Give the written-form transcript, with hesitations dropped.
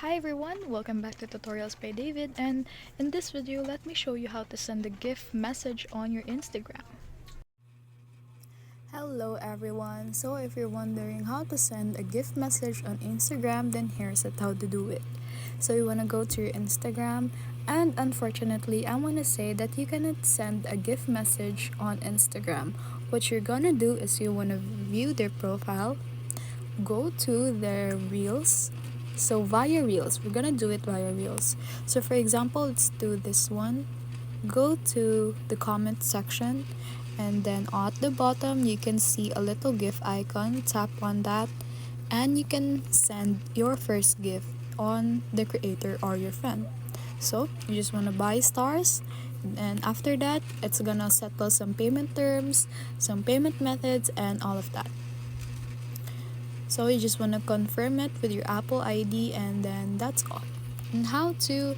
Hi everyone, welcome back to Tutorials by David, and in this video let me show you how to send a GIF message on your Instagram. Hello everyone. So if you're wondering how to send a gift message on Instagram, then here's how to do it. So you want to go to your Instagram, and unfortunately I want to say that you cannot send a gift message on Instagram. What you're going to do is you want to view their profile, go to their reels. So via reels, we're going to do it via reels. So for example, let's do this one. Go to the comment section, and then at the bottom you can see a little GIF icon. Tap on that and you can send your first GIF on the creator or your friend. So you just want to buy stars, and after that it's gonna settle some payment terms, some payment methods, and all of that. So you just want to confirm it with your Apple ID, and then that's all. And how to